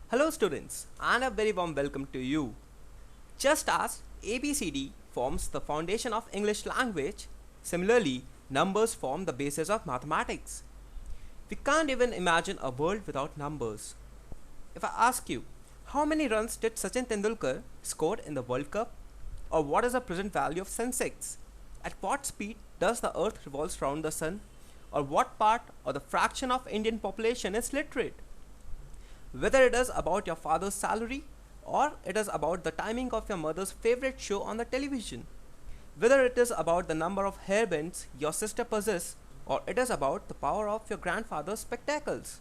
Hello students, and a very warm welcome to you. Just as ABCD forms the foundation of English language, similarly numbers form the basis of mathematics. We can't even imagine a world without numbers. If I ask you, how many runs did Sachin Tendulkar score in the World Cup? Or what is the present value of Sensex? At what speed does the earth revolve around the sun? Or what part or the fraction of Indian population is literate? Whether it is about your father's salary or it is about the timing of your mother's favorite show on the television, whether it is about the number of hairbands your sister possesses or it is about the power of your grandfather's spectacles.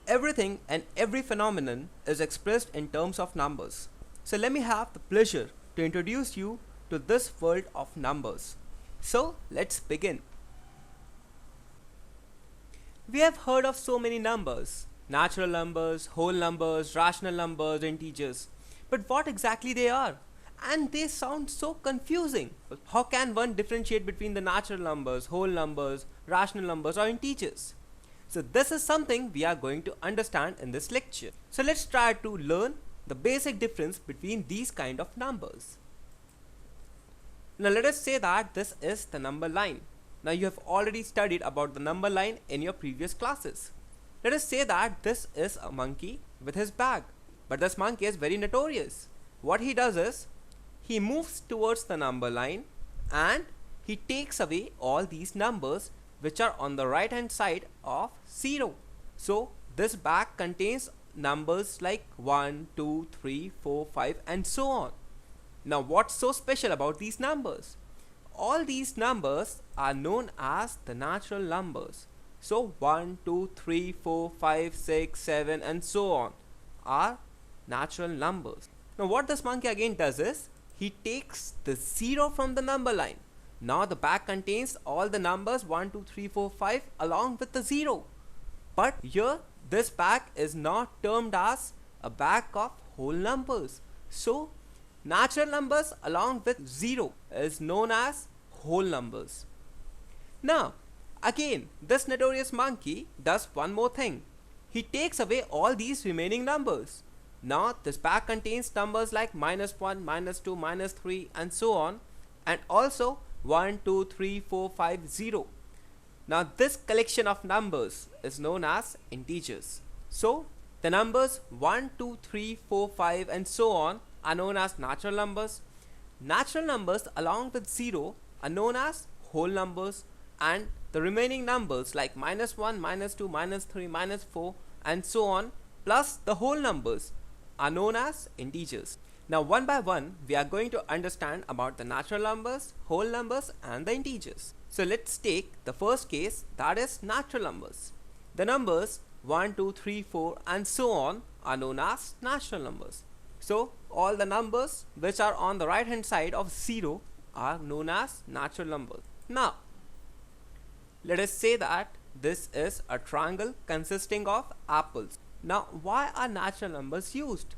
Everything and every phenomenon is expressed in terms of numbers. So let me have the pleasure to introduce you to this world of numbers. So let's begin. We have heard of so many numbers: natural numbers, whole numbers, rational numbers, integers. But what exactly they are? And they sound so confusing. How can one differentiate between the natural numbers, whole numbers, rational numbers or integers? So this is something we are going to understand in this lecture. So let's try to learn the basic difference between these kind of numbers. Now let us say that this is the number line. Now you have already studied about the number line in your previous classes. Let us say that this is a monkey with his bag, but this monkey is very notorious. What he does is, he moves towards the number line and he takes away all these numbers which are on the right hand side of 0. So this bag contains numbers like 1, 2, 3, 4, 5 and so on. Now what's so special about these numbers? All these numbers are known as the natural numbers. So 1, 2, 3, 4, 5, 6, 7 and so on are natural numbers. Now what this monkey again does is, he takes the 0 from the number line. Now the bag contains all the numbers 1, 2, 3, 4, 5 along with the 0. But here this bag is not termed as a bag of whole numbers. So natural numbers along with 0 is known as whole numbers. Now again, this notorious monkey does one more thing. He takes away all these remaining numbers. Now this bag contains numbers like -1, -2, -3 and so on, and also 1, 2, 3, 4, 5, 0. Now this collection of numbers is known as integers. So the numbers 1, 2, 3, 4, 5 and so on are known as natural numbers. Natural numbers along with 0 are known as whole numbers, and the remaining numbers like -1, -2, -3, -4 and so on plus the whole numbers are known as integers. Now one by one we are going to understand about the natural numbers, whole numbers and the integers. So let's take the first case, that is natural numbers. The numbers 1, 2, 3, 4 and so on are known as natural numbers. So all the numbers which are on the right hand side of 0 are known as natural numbers. Now let us say that this is a triangle consisting of apples. Now why are natural numbers used?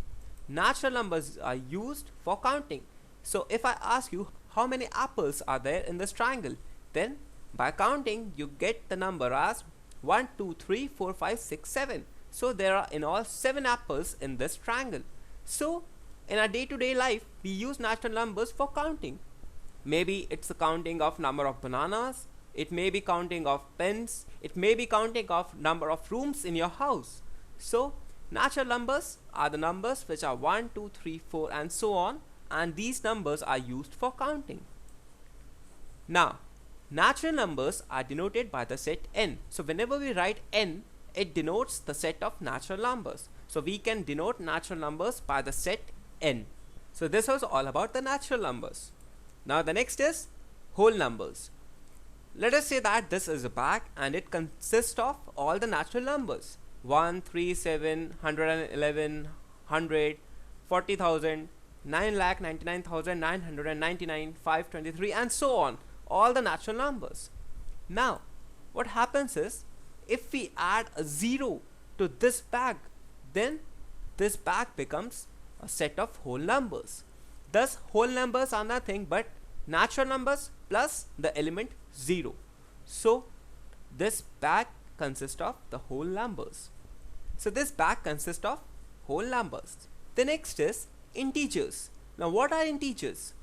Natural numbers are used for counting. So if I ask you how many apples are there in this triangle, then by counting you get the number as 1, 2, 3, 4, 5, 6, 7. So there are in all 7 apples in this triangle. So in our day-to-day life we use natural numbers for counting. Maybe it's the counting of number of bananas, it may be counting of pens, it may be counting of number of rooms in your house. So natural numbers are the numbers which are 1, 2, 3, 4 and so on, and these numbers are used for counting. Now natural numbers are denoted by the set n. So whenever we write n, it denotes the set of natural numbers. So we can denote natural numbers by the set n. So this was all about the natural numbers. Now the next is whole numbers. Let us say that this is a bag and it consists of all the natural numbers 1, 3, 7, 111, 100, 40,000, 9,99,999, 523 and so on, all the natural numbers. Now what happens is, if we add a 0 to this bag, then this bag becomes a set of whole numbers. Thus whole numbers are nothing but natural numbers plus the element 0. So this bag consists of the whole numbers. So this bag consists of whole numbers. The next is integers. Now what are integers?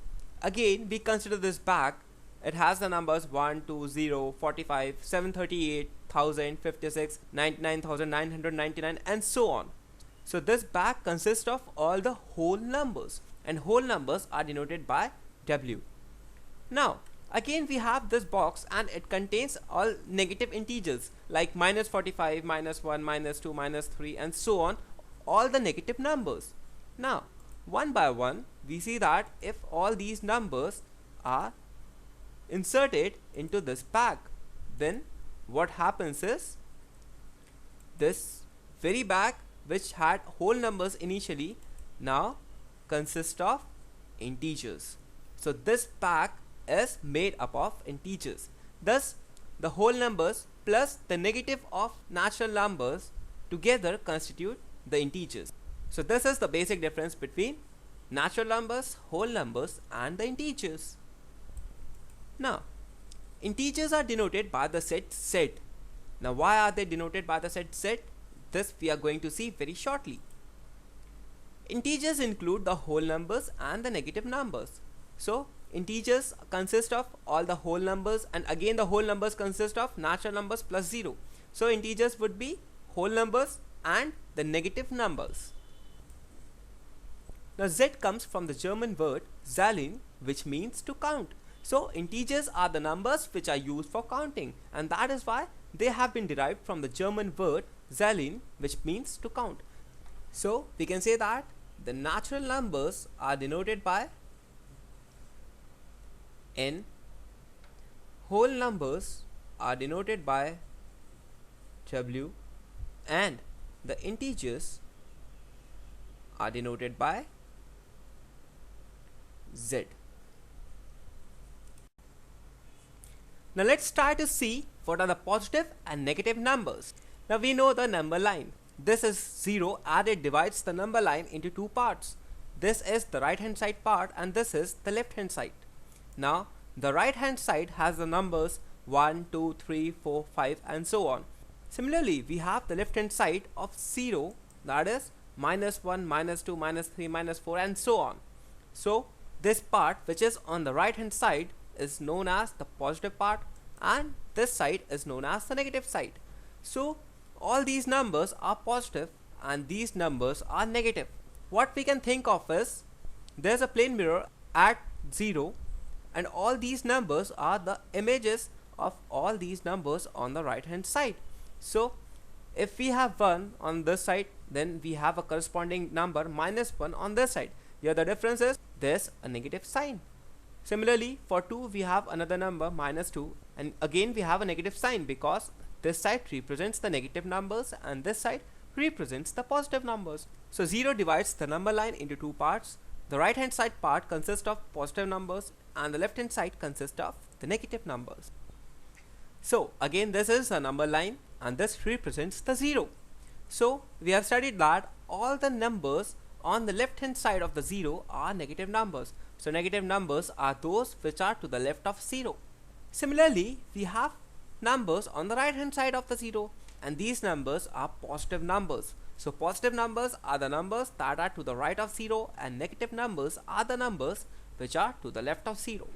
Again, we consider this bag. It has the numbers 1, 2, 0, 45, 738, 1000, 56, 99,999 and so on. So this bag consists of all the whole numbers, and whole numbers are denoted by W. Now again we have this box and it contains all negative integers like minus 45, minus 1, minus 2, minus 3 and so on, all the negative numbers. Now one by one we see that if all these numbers are inserted into this bag, then what happens is this very bag which had whole numbers initially now consists of integers. So this bag is made up of integers. Thus the whole numbers plus the negative of natural numbers together constitute the integers. So this is the basic difference between natural numbers, whole numbers and the integers. Now integers are denoted by the set Z. Now why are they denoted by the set Z? This we are going to see very shortly. Integers include the whole numbers and the negative numbers. So integers consist of all the whole numbers, and again the whole numbers consist of natural numbers plus 0. So integers would be whole numbers and the negative numbers. Now Z comes from the German word zählen, which means to count. So integers are the numbers which are used for counting, and that is why they have been derived from the German word zählen, which means to count. So we can say that the natural numbers are denoted by N, whole numbers are denoted by W, and the integers are denoted by Z. Now let's try to see what are the positive and negative numbers. Now we know the number line. This is 0 and it divides the number line into two parts. This is the right hand side part and this is the left hand side. Now the right hand side has the numbers 1, 2, 3, 4, 5 and so on. Similarly, we have the left hand side of 0, that is minus 1, minus 2, minus 3, minus 4 and so on. So this part which is on the right hand side is known as the positive part and this side is known as the negative side. So all these numbers are positive and these numbers are negative. What we can think of is there's a plane mirror at 0 and all these numbers are the images of all these numbers on the right hand side. So if we have 1 on this side, then we have a corresponding number minus 1 on this side. Here the difference is there's a negative sign. Similarly, for 2 we have another number minus 2 and again we have a negative sign because this side represents the negative numbers and this side represents the positive numbers. So 0 divides the number line into two parts. The right hand side part consists of positive numbers and the left hand side consists of the negative numbers. So again this is a number line and this represents the 0. So we have studied that all the numbers on the left hand side of the 0 are negative numbers. So negative numbers are those which are to the left of 0. Similarly, we have numbers on the right hand side of the 0 and these numbers are positive numbers. So positive numbers are the numbers that are to the right of 0 and negative numbers are the numbers which are to the left of 0.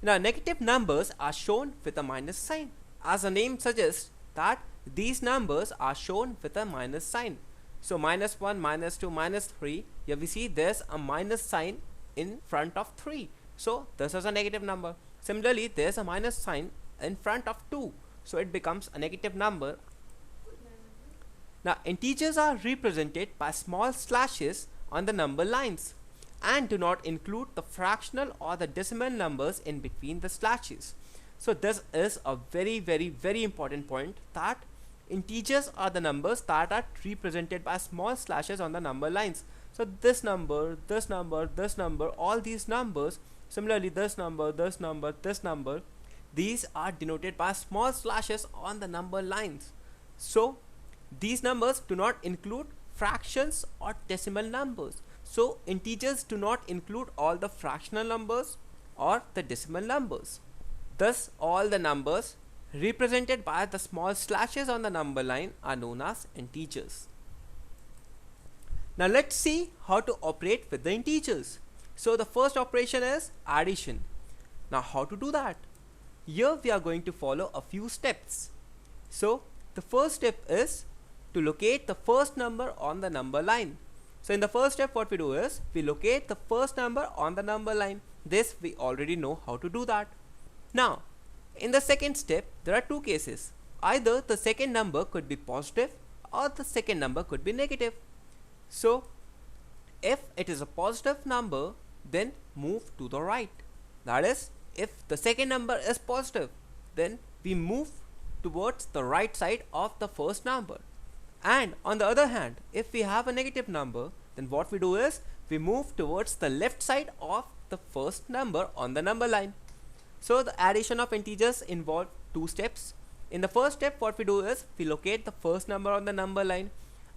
Now negative numbers are shown with a minus sign. As the name suggests that these numbers are shown with a minus sign. So minus 1, minus 2, minus 3, here we see there's a minus sign in front of 3. So this is a negative number. Similarly, there's a minus sign in front of 2. So it becomes a negative number. Now integers are represented by small slashes on the number lines and do not include the fractional or the decimal numbers in between the slashes. So this is a very important point, that integers are the numbers that are represented by small slashes on the number lines. So this number, this number, this number, all these numbers, similarly this number, this number, this number, these are denoted by small slashes on the number lines. So these numbers do not include fractions or decimal numbers. So integers do not include all the fractional numbers or the decimal numbers. Thus all the numbers represented by the small slashes on the number line are known as integers. Now let's see how to operate with the integers. So the first operation is addition. Now how to do that? Here we are going to follow a few steps. So the first step is to locate the first number on the number line. So in the first step what we do is we locate the first number on the number line. This we already know how to do that. Now in the second step there are two cases. Either the second number could be positive or the second number could be negative. So if it is a positive number, then move to the right. That is, if the second number is positive, then we move towards the right side of the first number. And on the other hand, if we have a negative number, then what we do is we move towards the left side of the first number on the number line. So the addition of integers involve two steps. In the first step what we do is we locate the first number on the number line,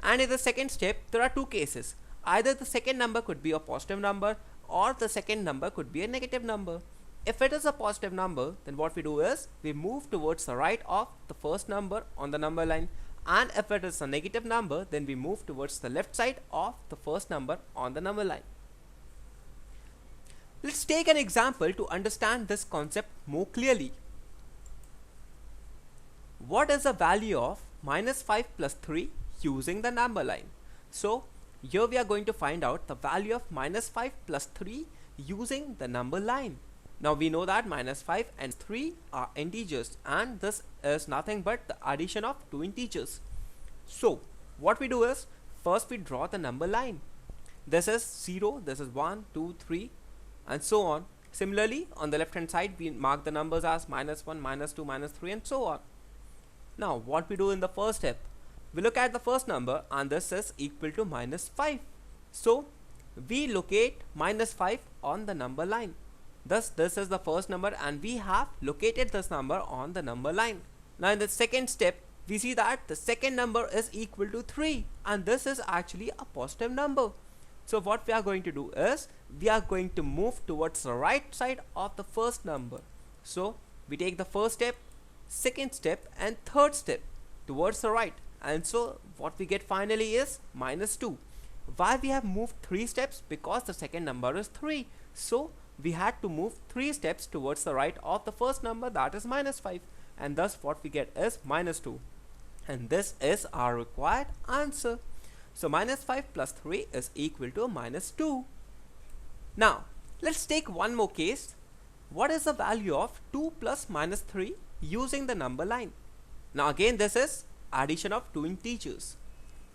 and in the second step there are two cases. Either the second number could be a positive number or the second number could be a negative number. If it is a positive number, then what we do is we move towards the right of the first number on the number line, and if it is a negative number, then we move towards the left side of the first number on the number line. Let's take an example to understand this concept more clearly. What is the value of minus 5 plus 3 using the number line? So here we are going to find out the value of minus 5 plus 3 using the number line. Now we know that minus 5 and 3 are integers, and this is nothing but the addition of two integers. So what we do is first we draw the number line. This is 0, this is 1, 2, 3 and so on. Similarly on the left hand side we mark the numbers as minus 1, minus 2, minus 3 and so on. Now what we do in the first step, we look at the first number and this is equal to minus 5. So we locate minus 5 on the number line. Thus this is the first number and we have located this number on the number line. Now in the second step we see that the second number is equal to 3 and this is actually a positive number. So what we are going to do is we are going to move towards the right side of the first number. So we take the first step, second step and third step towards the right, and so what we get finally is minus 2. Why we have moved 3 steps? Because the second number is 3, so we had to move 3 steps towards the right of the first number, that is minus 5, and thus what we get is minus 2, and this is our required answer. So minus 5 plus 3 is equal to minus 2. Now let's take one more case. What is the value of 2 plus minus 3 using the number line? Now again this is addition of two integers.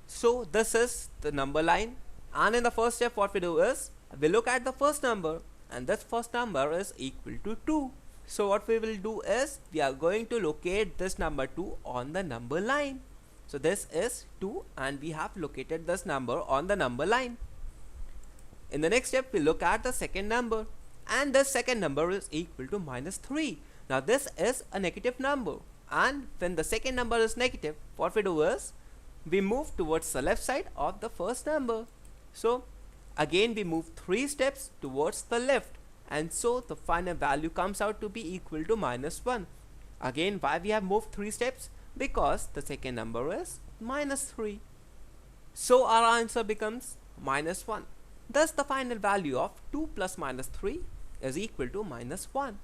So this is the number line, and in the first step what we do is we look at the first number, and this first number is equal to 2. So what we will do is we are going to locate this number 2 on the number line. So this is 2 and we have located this number on the number line. In the next step we look at the second number, and the second number is equal to minus 3. Now this is a negative number, and when the second number is negative, what we do is we move towards the left side of the first number. So again we move 3 steps towards the left, and so the final value comes out to be equal to minus 1. Again why we have moved 3 steps? Because the second number is minus 3. So our answer becomes minus 1. Thus the final value of 2 plus minus 3 is equal to minus 1.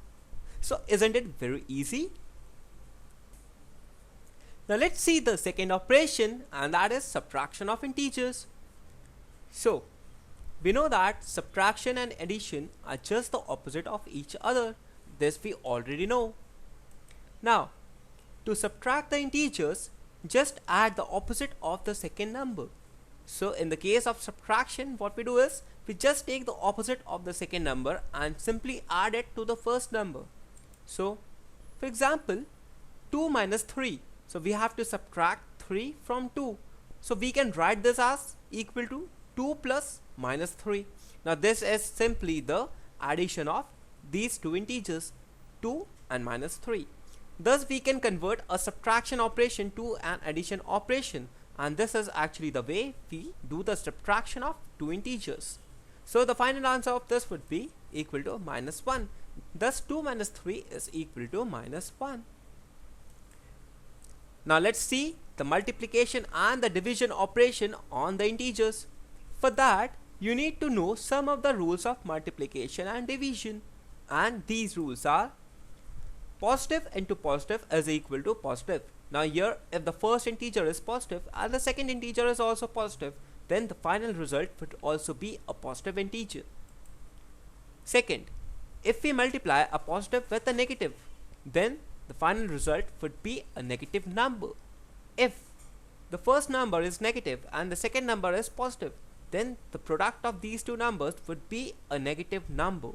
So isn't it very easy? Now let's see the second operation, and that is subtraction of integers. So we know that subtraction and addition are just the opposite of each other. This we already know. Now to subtract the integers, just add the opposite of the second number. So in the case of subtraction, what we do is we just take the opposite of the second number and simply add it to the first number. So for example 2 minus 3, so we have to subtract 3 from 2. So we can write this as equal to 2 plus minus 3. Now this is simply the addition of these two integers, 2 and minus 3. Thus we can convert a subtraction operation to an addition operation, and this is actually the way we do the subtraction of two integers. So the final answer of this would be equal to minus 1. Thus 2 minus 3 is equal to minus 1. Now let's see the multiplication and the division operation on the integers. For that, you need to know some of the rules of multiplication and division. And these rules are: positive into positive is equal to positive. Now here, if the first integer is positive and the second integer is also positive, then the final result would also be a positive integer. Second, if we multiply a positive with a negative, then the final result would be a negative number. If the first number is negative and the second number is positive, then the product of these two numbers would be a negative number.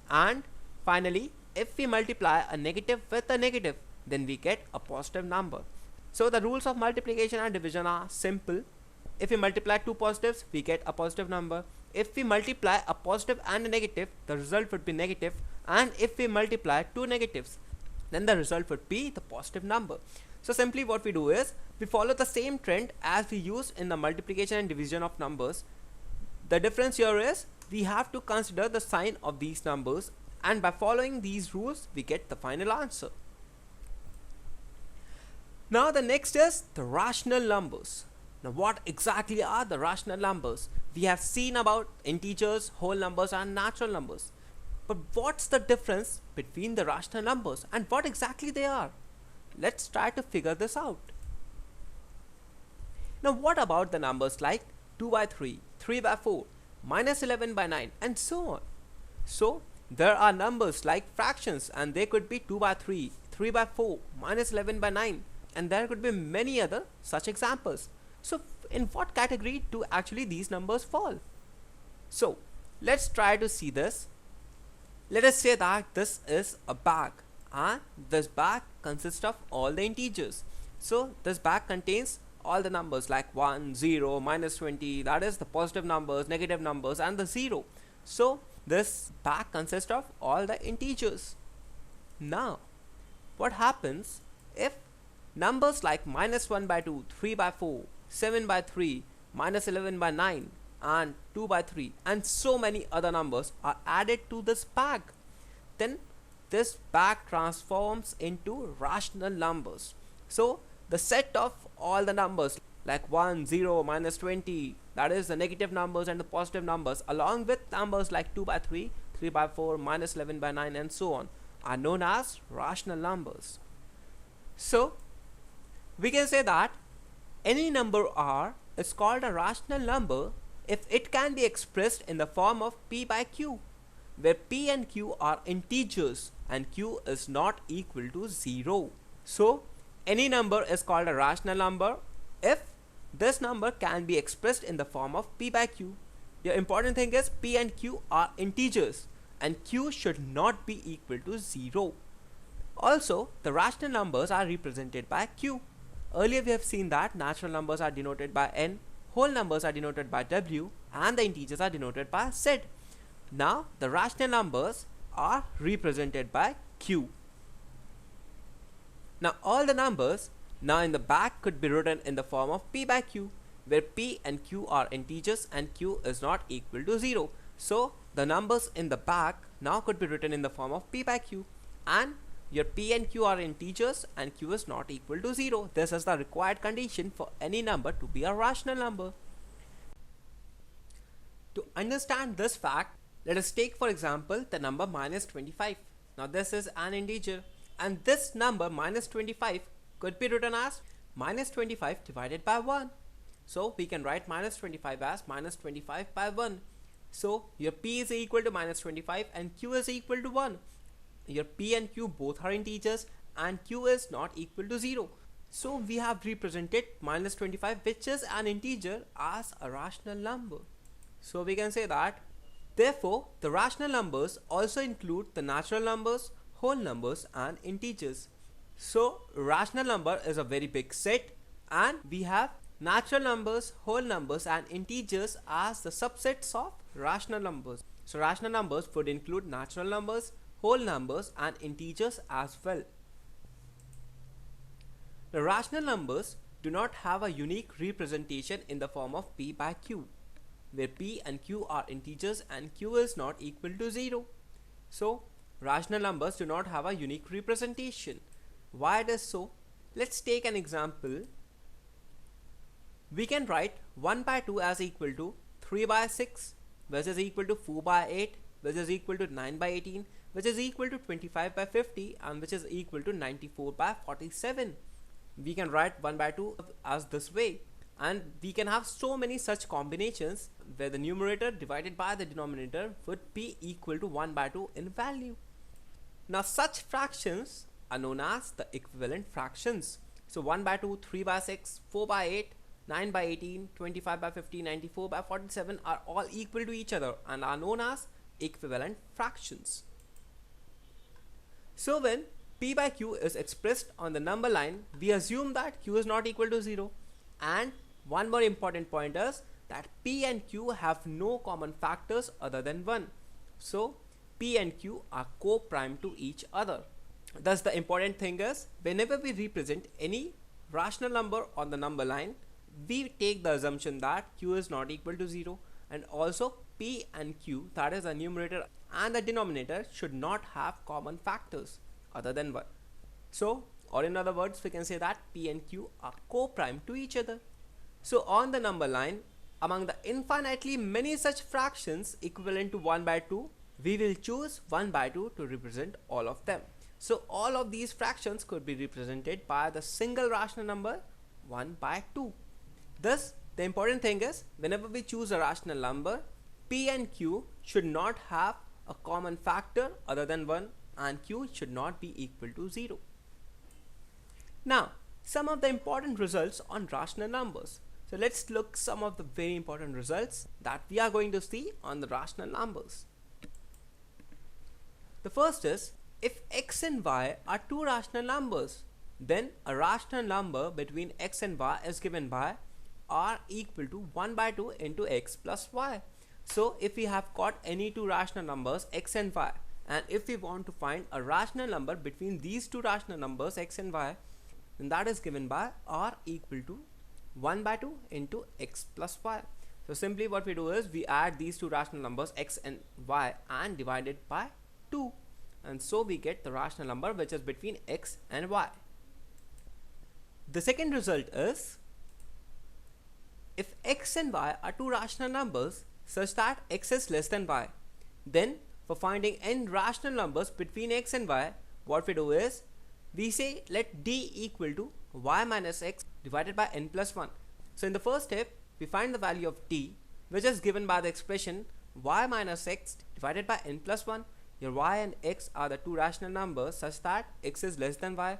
And finally, if we multiply a negative with a negative, then we get a positive number. So the rules of multiplication and division are simple. If we multiply two positives, we get a positive number. If we multiply a positive and a negative, the result would be negative. And if we multiply two negatives, then the result would be the positive number. So simply what we do is, we follow the same trend as we use in the multiplication and division of numbers. The difference here is, we have to consider the sign of these numbers, and by following these rules, we get the final answer. Now the next is the rational numbers. Now what exactly are the rational numbers? We have seen about integers, whole numbers and natural numbers. But what's the difference between the rational numbers and what exactly they are? Let's try to figure this out. Now what about the numbers like 2 by 3, 3 by 4, minus 11 by 9 and so on? So there are numbers like fractions, and they could be 2 by 3, 3 by 4, minus 11 by 9, and there could be many other such examples. So in what category do actually these numbers fall? So let's try to see this. Let us say that this is a bag, and this bag consists of all the integers. So this bag contains all the numbers like 1, 0, minus 20, that is the positive numbers, negative numbers and the 0. So this bag consists of all the integers. Now what happens if numbers like minus 1 by 2, 3 by 4, 7 by 3, minus 11 by 9 and 2 by 3 and so many other numbers are added to this bag? Then this bag transforms into rational numbers. So the set of all the numbers like 1, 0, minus 20, that is the negative numbers and the positive numbers, along with numbers like 2 by 3, 3 by 4, minus 11 by 9 and so on, are known as rational numbers. So we can say that any number R is called a rational number if it can be expressed in the form of P by Q, where P and Q are integers and Q is not equal to 0. So any number is called a rational number if this number can be expressed in the form of P by Q. The important thing is, P and Q are integers and Q should not be equal to 0. Also, the rational numbers are represented by Q. Earlier we have seen that natural numbers are denoted by N, whole numbers are denoted by W and the integers are denoted by Z. Now the rational numbers are represented by Q. Now all the numbers now in the back could be written in the form of P by Q, where P and Q are integers and Q is not equal to 0. So the numbers in the back now could be written in the form of P by Q, and your P and Q are integers and Q is not equal to 0. This is the required condition for any number to be a rational number. To understand this fact, let us take for example the number minus 25. Now this is an integer, and this number minus 25 could be written as minus 25 divided by 1. So we can write minus 25 as minus 25 by 1. So your P is equal to minus 25 and Q is equal to 1. Your P and Q both are integers and Q is not equal to 0. So we have represented minus 25, which is an integer, as a rational number. So we can say that therefore the rational numbers also include the natural numbers, whole numbers and integers. So rational number is a very big set, and we have natural numbers, whole numbers and integers as the subsets of rational numbers. So rational numbers would include natural numbers, whole numbers and integers as well. The rational numbers do not have a unique representation in the form of P by Q, where P and Q are integers and Q is not equal to 0. So rational numbers do not have a unique representation. Why it is so? Let's take an example. We can write 1 by 2 as equal to 3 by 6, which is equal to 4 by 8, which is equal to 9 by 18, which is equal to 25 by 50, and which is equal to 94 by 47. We can write 1 by 2 as this way, and we can have so many such combinations where the numerator divided by the denominator would be equal to 1 by 2 in value. Now such fractions are known as the equivalent fractions. So 1 by 2, 3 by 6, 4 by 8, 9 by 18, 25 by 50, 94 by 47 are all equal to each other and are known as equivalent fractions. So when p by q is expressed on the number line, we assume that q is not equal to 0. And one more important point is that p and q have no common factors other than 1. So p and q are co-prime to each other. Thus the important thing is, whenever we represent any rational number on the number line, we take the assumption that q is not equal to 0, and also p and q, that is the numerator and the denominator, should not have common factors other than 1. So, or in other words, we can say that p and q are co-prime to each other. So on the number line, among the infinitely many such fractions equivalent to 1 by 2, we will choose 1 by 2 to represent all of them. So all of these fractions could be represented by the single rational number 1 by 2. Thus, the important thing is, whenever we choose a rational number, p and q should not have a common factor other than 1, and q should not be equal to 0. Now, some of the important results on rational numbers. So let's look some of the very important results that we are going to see on the rational numbers. The first is, if x and y are two rational numbers, then a rational number between x and y is given by r equal to 1 by 2 into x plus y. So if we have got any two rational numbers x and y, and if we want to find a rational number between these two rational numbers x and y, then that is given by r equal to 1 by 2 into x plus y. So simply what we do is, we add these two rational numbers x and y and divide it by 2, and so we get the rational number which is between x and y. The second result is, if x and y are two rational numbers such that x is less than y, then for finding n rational numbers between x and y, what we do is, we say let d equal to y minus x divided by n plus 1. So in the first step, we find the value of d, which is given by the expression y minus x divided by n plus 1. Here y and x are the two rational numbers such that x is less than y,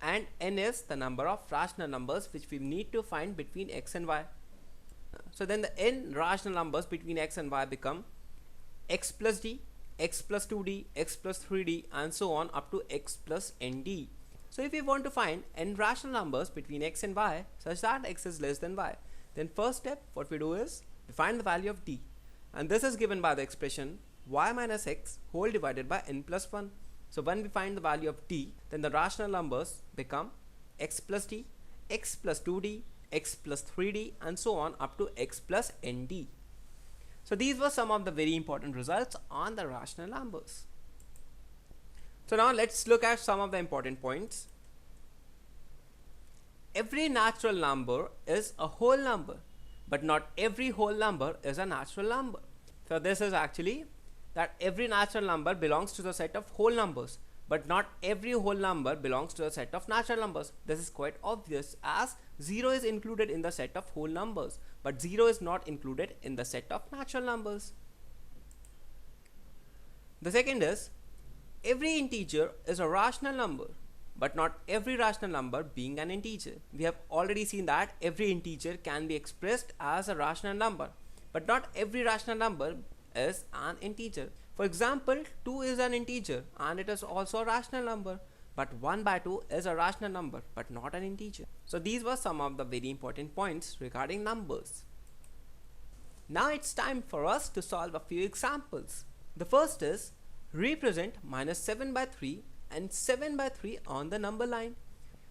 and n is the number of rational numbers which we need to find between x and y. So then the n rational numbers between x and y become x plus d, x plus 2d, x plus 3d, and so on up to x plus nd. So if we want to find n rational numbers between x and y such that x is less than y, then first step what we do is, we find the value of d, and this is given by the expression y minus x whole divided by n plus 1. So when we find the value of d, then the rational numbers become x plus d, x plus 2d, x plus 3d, and so on up to x plus nd. So these were some of the very important results on the rational numbers. So now let's look at some of the important points. Every natural number is a whole number, but not every whole number is a natural number. So this is actually that every natural number belongs to the set of whole numbers, but not every whole number belongs to a set of natural numbers. This is quite obvious, as 0 is included in the set of whole numbers, but 0 is not included in the set of natural numbers. The second is, every integer is a rational number, but not every rational number being an integer. We have already seen that every integer can be expressed as a rational number, but not every rational number is an integer. For example, 2 is an integer and it is also a rational number, but 1 by 2 is a rational number but not an integer. So these were some of the very important points regarding numbers. Now it's time for us to solve a few examples. The first is, represent minus 7 by 3 and 7 by 3 on the number line.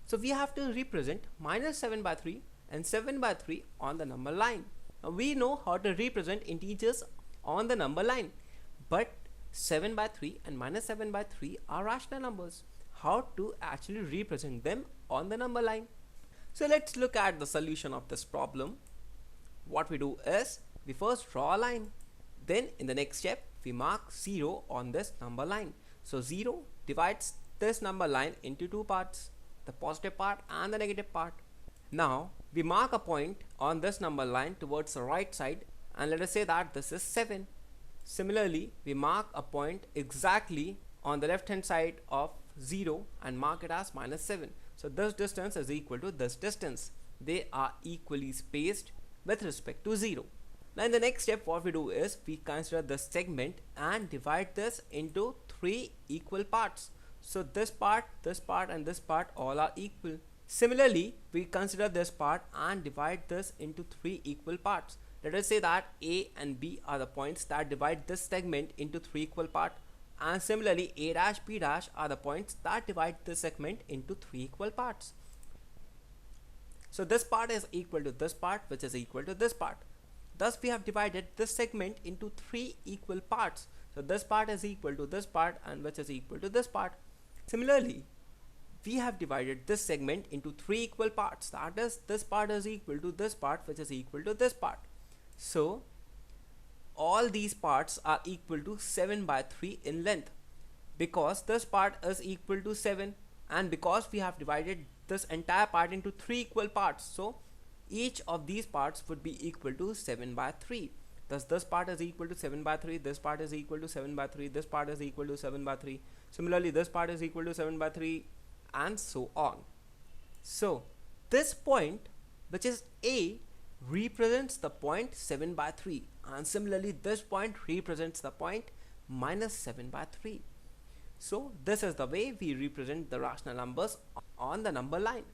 So we have to represent minus 7 by 3 and 7 by 3 on the number line. Now we know how to represent integers on the number line, but 7 by 3 and minus 7 by 3 are rational numbers. How to actually represent them on the number line? So let's look at the solution of this problem. What we do is, we first draw a line. Then in the next step, we mark 0 on this number line. So 0 divides this number line into two parts, the positive part and the negative part. Now we mark a point on this number line towards the right side, and let us say that this is 7. Similarly, we mark a point exactly on the left hand side of 0 and mark it as -7. So this distance is equal to this distance. They are equally spaced with respect to 0. Now in the next step, what we do is we consider this segment and divide this into 3 equal parts. So this part and this part all are equal. Similarly, we consider this part and divide this into 3 equal parts. Let us say that A and B are the points that divide this segment into 3 equal parts, and similarly A dash B dash are the points that divide this segment into 3 equal parts. So this part is equal to this part, which is equal to this part. Thus we have divided this segment into 3 equal parts. So this part is equal to this part, and which is equal to this part. Similarly, we have divided this segment into 3 equal parts. That is, this part is equal to this part, which is equal to this part. So all these parts are equal to 7 by 3 in length, because this part is equal to 7, and because we have divided this entire part into 3 equal parts, so each of these parts would be equal to 7 by 3. Thus this part is equal to 7 by 3, this part is equal to 7 by 3, this part is equal to 7 by 3. Similarly, this part is equal to 7 by 3, and so on. So this point, which is A, represents the point 7 by 3, and similarly this point represents the point -7 by 3. So this is the way we represent the rational numbers on the number line.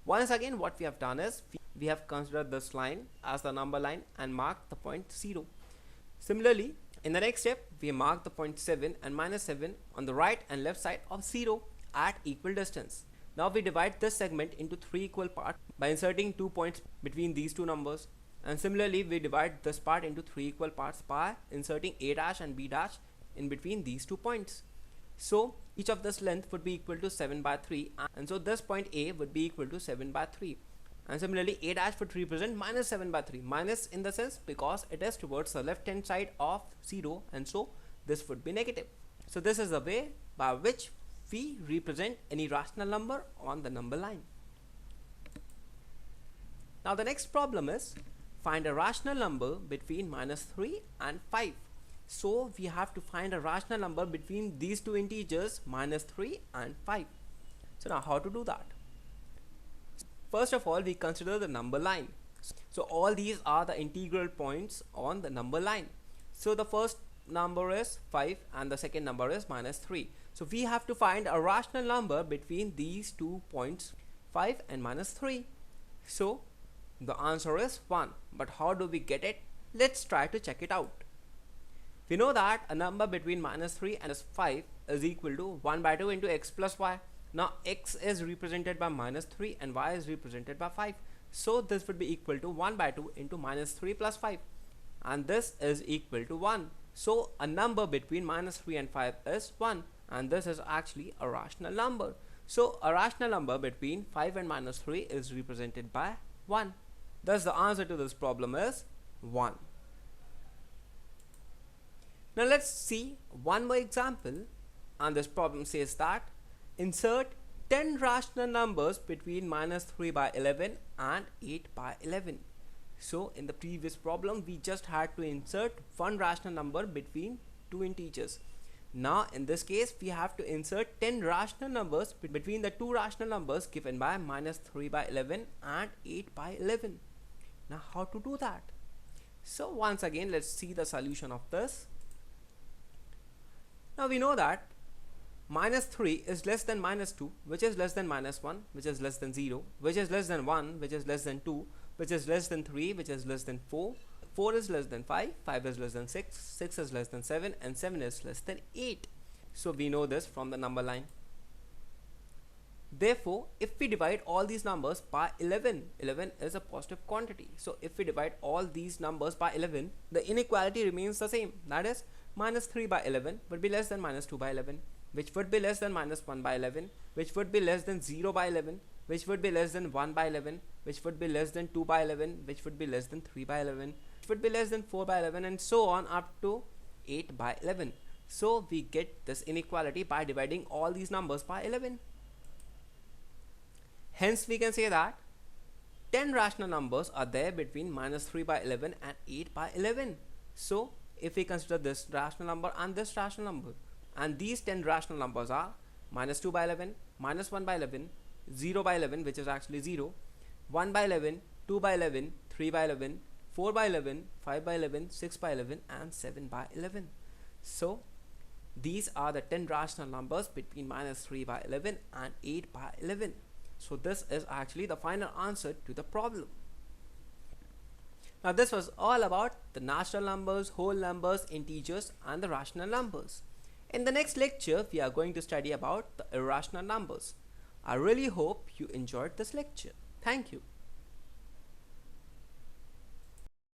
Once again, what we have done is we have considered this line as the number line and marked the point 0. Similarly, in the next step, we mark the point 7 and -7 on the right and left side of 0 at equal distance. Now we divide this segment into 3 equal parts by inserting 2 points between these two numbers, and similarly we divide this part into 3 equal parts by inserting A dash and B dash in between these 2 points. So each of this length would be equal to 7 by 3, and so this point A would be equal to 7 by 3. And similarly A dash would represent -7 by 3, minus in the sense because it is towards the left hand side of 0, and so this would be negative. So this is the way by which we represent any rational number on the number line. Now the next problem is find a rational number between -3 and 5. So we have to find a rational number between these two integers -3 and 5. So now how to do that? First of all, we consider the number line. So all these are the integral points on the number line. So the first number is 5 and the second number is -3. So we have to find a rational number between these 2 points, 5 and -3. So the answer is 1. But how do we get it? Let's try to check it out. We know that a number between -3 and 5 is equal to 1 by 2 into x plus y. Now x is represented by -3 and y is represented by 5. So this would be equal to 1 by 2 into -3 plus 5. And this is equal to 1. So a number between -3 and 5 is 1. And this is actually a rational number. So a rational number between 5 and -3 is represented by 1. Thus the answer to this problem is 1. Now let's see one more example, and this problem says that insert 10 rational numbers between -3 by 11 and 8 by 11. So in the previous problem we just had to insert one rational number between two integers. Now in this case we have to insert 10 rational numbers between the two rational numbers given by -3 by 11 and 8 by 11. Now how to do that? So once again, let's see the solution of this. Now we know that -3 is less than -2, which is less than -1, which is less than 0, which is less than 1, which is less than 2, which is less than 3, which is less than 4, 4 is less than 5, 5 is less than 6, 6 is less than 7, and 7 is less than 8. So we know this from the number line. Therefore, if we divide all these numbers by 11, 11 is a positive quantity. So if we divide all these numbers by 11, the inequality remains the same. That is, -3 by 11 would be less than -2 by 11, which would be less than -1 by 11, which would be less than 0 by 11, which would be less than 1 by 11, which would be less than 2 by 11, which would be less than 3 by 11, which would be less than 4 by 11, and so on up to 8 by 11. So we get this inequality by dividing all these numbers by 11. Hence we can say that 10 rational numbers are there between minus 3 by 11 and 8 by 11. So if we consider this rational number and this rational number, and these 10 rational numbers are minus 2 by 11, minus 1 by 11, 0 by 11, which is actually 0, 1 by 11, 2 by 11, 3 by 11, 4 by 11, 5 by 11, 6 by 11, and 7 by 11. So these are the 10 rational numbers between minus 3 by 11 and 8 by 11. So this is actually the final answer to the problem. Now this was all about the natural numbers, whole numbers, integers, and the rational numbers. In the next lecture, we are going to study about the irrational numbers. I really hope you enjoyed this lecture. Thank you.